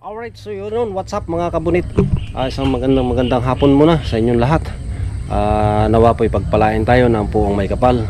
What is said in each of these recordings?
Alright, so yun, what's up mga kabunit? Isang magandang hapon muna sa inyong lahat. Nawa po'y pagpalain tayo ng puong may kapal.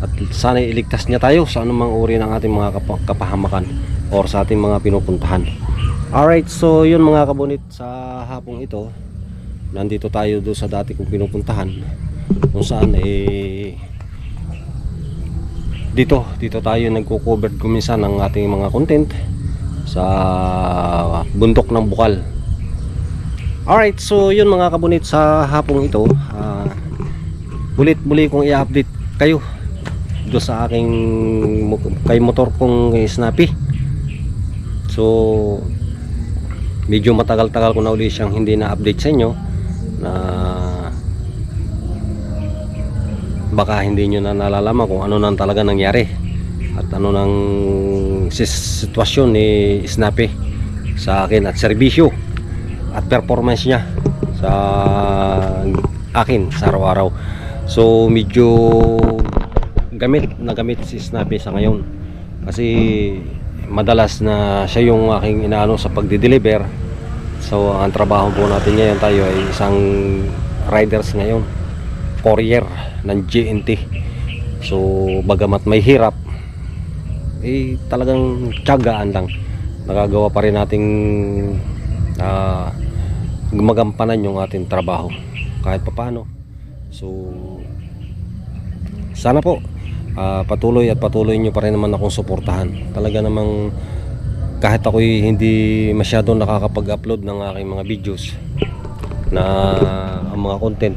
At sana iligtas niya tayo sa anumang uri ng ating mga kapahamakan or sa ating mga pinupuntahan. Alright, so yun mga kabunit, sa hapong ito nandito tayo doon sa dati kong pinupuntahan, kung saan dito tayo nagko-cover kuminsan ng ating mga content sa bundok ng Bukal. Alright, so yun mga kabunit, sa hapong ito muli kong i-update kayo do sa aking kay motor kong Snappy. So medyo matagal-tagal ko na uli siyang hindi na-update sa inyo, na baka hindi nyo na nalalaman kung ano nang talaga nangyari at ano nang sitwasyon ni Snappy sa akin at serbisyo at performance niya sa akin sa araw-araw. So medyo gamit si Snappy sa ngayon, kasi madalas na siya yung aking inaano sa pagdi-deliver. So ang trabaho po natin ngayon, tayo ay isang riders ngayon, courier ng JNT. So bagamat may hirap, talagang tiyagaan lang, nagagawa pa rin nating magampanan yung ating trabaho kahit papano. So sana po patuloy nyo pa rin naman akong suportahan. Talaga namang kahit ako'y hindi masyadong nakakapag-upload ng aking mga videos na ang mga content,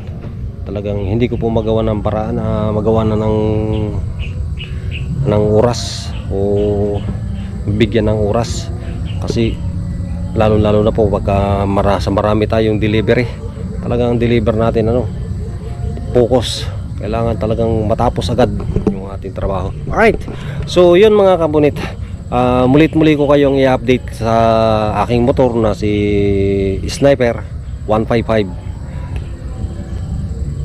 talagang hindi ko po magawa ng paraan na magawa na ng oras o bigyan ng oras, kasi lalo na po pagka marami tayong delivery, talagang deliver natin focus, kailangan talagang matapos agad yung ating trabaho. Alright, so yun mga kabunit, muli ko kayong i-update sa aking motor na si Sniper 155.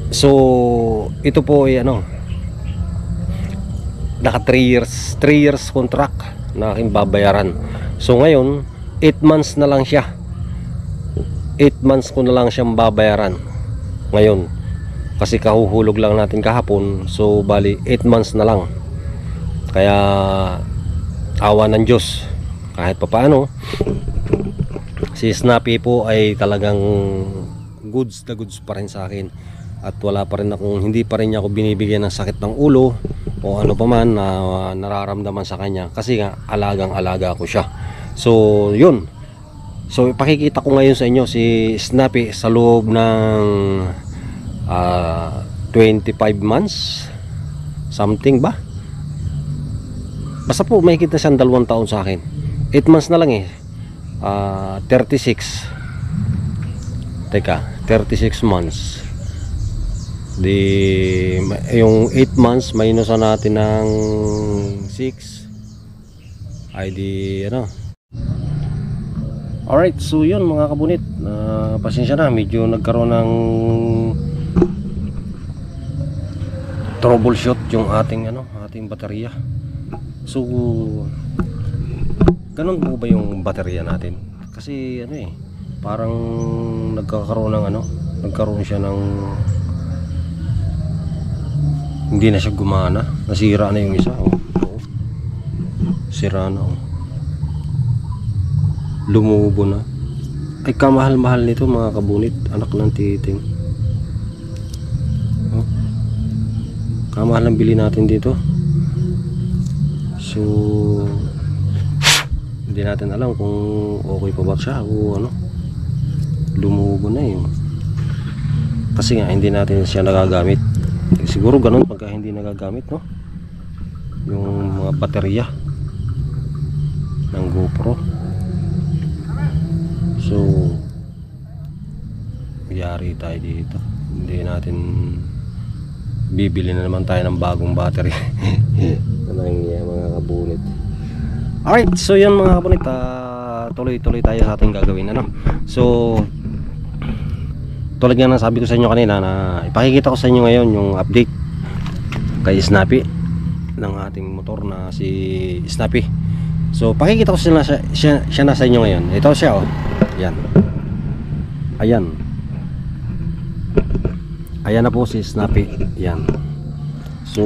So ito po ay naka 3 years contract na aking babayaran. So ngayon 8 months na lang siya, 8 months ko na lang siyang babayaran ngayon, kasi kahuhulog lang natin kahapon. So bali 8 months na lang. Kaya awa ng Diyos, kahit papaano si Snappy po ay talagang goods na goods pa rin sa akin, at wala pa rin akong, hindi pa rin niya ako binibigyan ng sakit ng ulo o ano pa man na nararamdaman sa kanya, kasi nga alagang alaga ko siya. So yun, so ipakikita ko ngayon sa inyo si Snappy sa loob ng 25 months something ba, basta po may kita siyang 2 taon sa akin. 8 months na lang 36 months. Yung 8 months minusan natin ng 6 ay di Alright, so yun mga kabunit, pasensya na, medyo nagkaroon ng troubleshoot yung ating baterya. So ganun po ba yung baterya natin? Kasi parang nagkaroon siya ng hindi na siya gumana, nasira na yung isa. Sira na, lumubo na. Ay kamahal-mahal nito mga kabunit, anak ng titing. Kamahal ang bili natin dito. So hindi natin alam kung okay pa ba siya o lumubo na kasi nga hindi natin siya nagagamit. Siguro ganun pagka hindi nagagamit yung mga baterya ng GoPro. So yari tayo dito, hindi natin bibili na naman tayo ng bagong battery. Mga kabunit. Alright, so yan mga kabunit, tuloy tayo sa ating gagawin. So tulad nga ng sabi ko sa inyo kanina, na ipakikita ko sa inyo ngayon yung update kay Snappy ng ating motor na si Snappy. So pakikita ko siya na sa inyo ngayon. Ito siya, oh. Yan. Ayan. Ayan na po si Snappy. Yan. So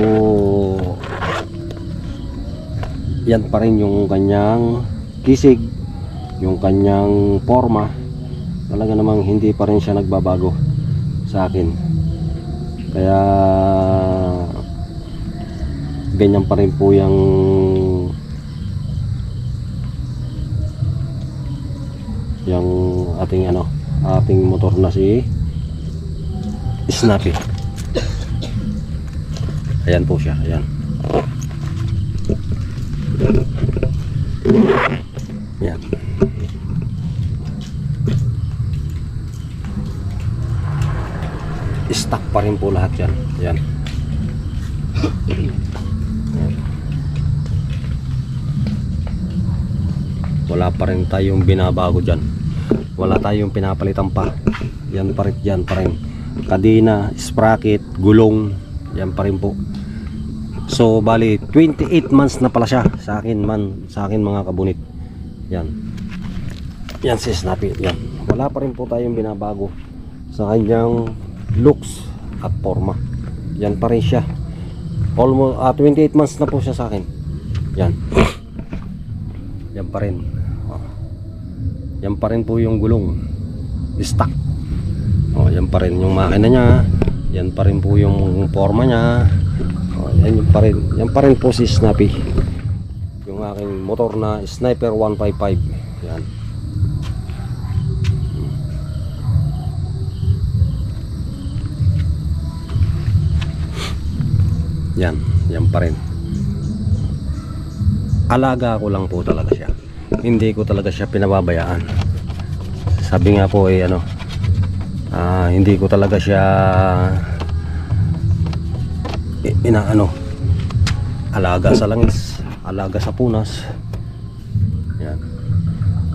yan pa rin yung kanyang kisig, yung kanyang forma. Talaga namang hindi pa rin siya nagbabago sa akin. Kaya ganyan pa rin po yung ating ating motor na si Snappy. Ayan po siya, ayan. Yan. Stock pa rin po lahat yan. Yan. Wala pa rin tayong binabago dyan. Wala tayong pinapalitan pa. Yan pa rin. Kadena, sprocket, gulong, yan pa rin po. So bali 28 months na pala siya sa akin mga kabunit. Yan. Yan si Snappy. Yan. Wala pa rin po tayong binabago sa kanyang looks at forma. Yan pa rin siya. Almost 28 months na po siya sa akin. Yan. Yan pa rin. Yan pa rin po yung gulong. Stock. Oh, yan pa rin yung makina niya. Yan pa rin po yung forma niya. Yan pa rin po si Snappy, yung aking motor na Sniper 155. Yan pa rin. Alaga ko lang po talaga siya, hindi ko talaga siya pinababayaan. Sabi nga po hindi ko talaga siya alaga sa langis, alaga sa punas. Yan.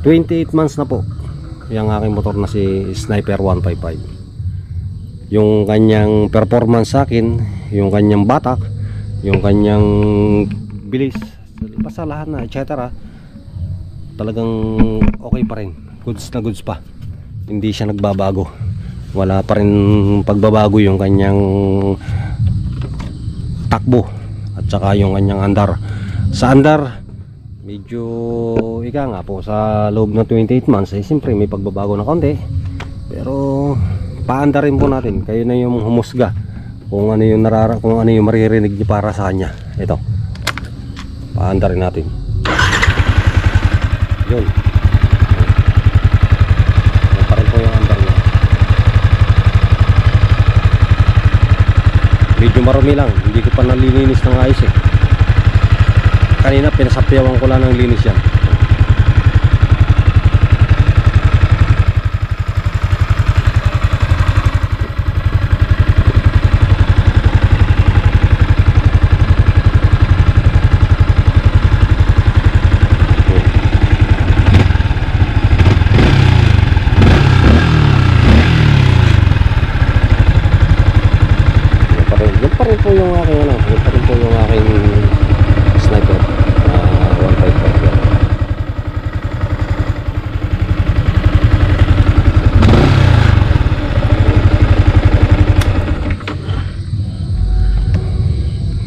28 months na po yung aking motor na si Sniper 155. Yung kanyang performance sa akin, yung kanyang batak, yung kanyang bilis, basta lahat na etc. Talagang okay pa rin. Goods na goods pa. Hindi siya nagbabago. Wala pa rin pagbabago yung kanyang takbo at saka yung kanyang andar. Sa andar medyo ika nga po sa loob ng 28 months siyempre may pagbabago na konti, pero paanda rin po natin. Kayo na yung humusga kung ano yung kung ano yung maririnig niyo para sa kanya. Ito, paanda rin natin. Yun, yan pa rin po yung andar niya. Medyo marumi lang, hindi ko pa nalilinis ng ayos eh. Kanina pinasapyawan ko lang ng linis yan. Yan pa rin po yung aking Sniper 155.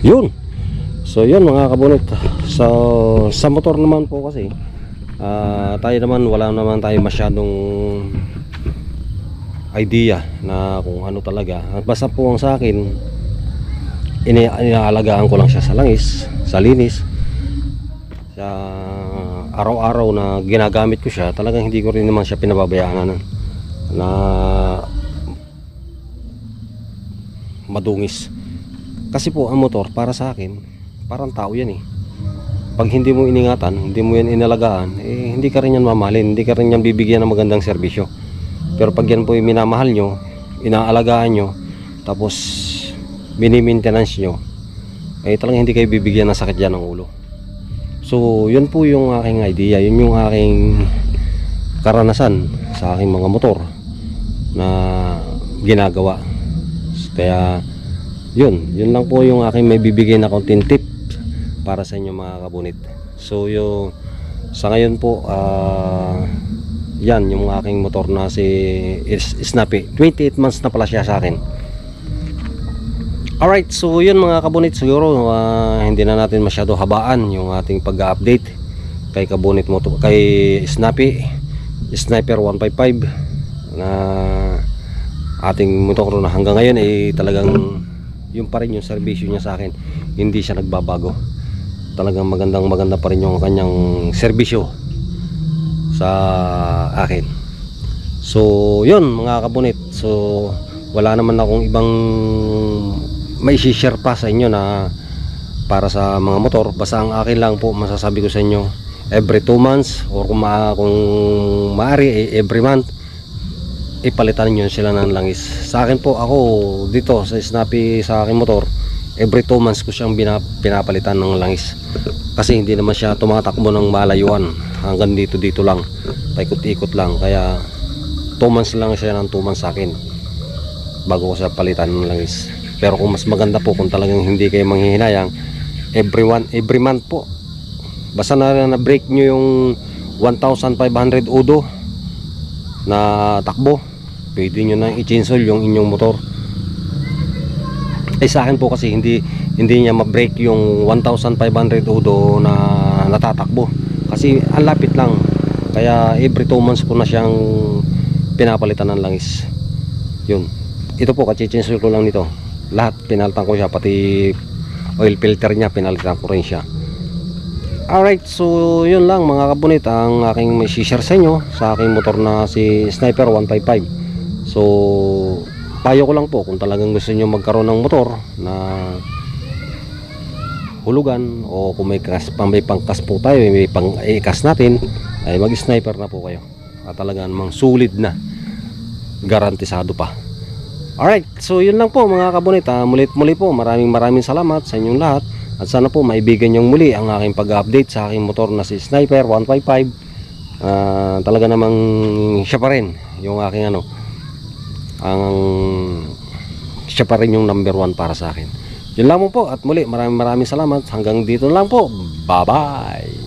Yun. So yun mga kabunit. So sa motor naman po kasi tayo naman wala naman tayo masyadong idea na kung ano talaga. Basta po ang sa akin, inaalagaan ko lang siya sa langis, sa linis, sa araw-araw na ginagamit ko siya. Talagang hindi ko rin naman siya pinababayaan na madungis. Kasi po ang motor para sa akin parang tao yan eh. Pag hindi mo iningatan, hindi mo yan inalagaan, hindi ka rin yan mamahalin, hindi ka rin yan bibigyan ng magandang serbisyo. Pero pag yan po yung minamahal nyo, inaalagaan nyo, tapos mini-maintenance nyo, talagang hindi kayo bibigyan ng sakit dyan ng ulo. So yun po yung aking idea, yun yung aking karanasan sa aking mga motor na ginagawa. Kaya yun lang po yung aking may bibigay na konting tip para sa inyo mga kabunit. So yung Sa ngayon po, yan yung aking motor na si Snappy. 28 months na pala siya sa akin. Alright, so yun mga kabunit, siguro hindi na natin masyado habaan yung ating pag-update kay kabunit mo, kay Snappy Sniper 155 na ating motor na hanggang ngayon talagang yung pa rin yung serbisyo niya sa akin, hindi siya nagbabago. Talagang maganda pa rin yung kanyang serbisyo sa akin. So yun mga kabunit, so wala naman akong ibang may share pa sa inyo na para sa mga motor. Basta ang akin lang po masasabi ko sa inyo, every 2 months or kung maaari every month ipalitan nyo sila ng langis. Sa akin po, ako dito sa Snappy sa aking motor, every 2 months ko siyang pinapalitan ng langis kasi hindi naman siya tumatakbo ng malayuan, hanggang dito lang, paikot-ikot lang. Kaya 2 months lang siya ng 2 months sa akin bago ko siya palitan ng langis. Pero kung mas maganda po, kung talagang hindi kayo manghihinayang, every month po, basta na break nyo yung 1,500 udo na takbo, pwede nyo nang i-chainsaw yung inyong motor. Sa akin po kasi hindi niya ma-break yung 1,500 udo na natatakbo kasi ang lapit lang. Kaya every 2 months ko na siyang pinapalitan ng langis. Yun, ito po, kachi-chainsaw ko lang nito. Lahat pinalitan ko siya, pati oil filter niya pinalitan ko rin siya. Alright, so yun lang mga kabunit ang aking may share sa inyo sa aking motor na si Sniper 155. So payo ko lang po, kung talagang gusto nyo magkaroon ng motor na hulugan, o kung may pangkas po tayo, may pang-ikas natin, ay mag-sniper na po kayo. At talagang namang sulit na, garantisado pa. Alright, so yun lang po mga kabunit. Muli po, maraming salamat sa inyong lahat. At sana po maibigan yung muli ang aking pag-update sa aking motor na si Sniper 155. Talaga namang siya pa rin yung aking siya pa rin yung number 1 para sa akin. Yun lang po, at muli maraming salamat. Hanggang dito lang po. Bye bye.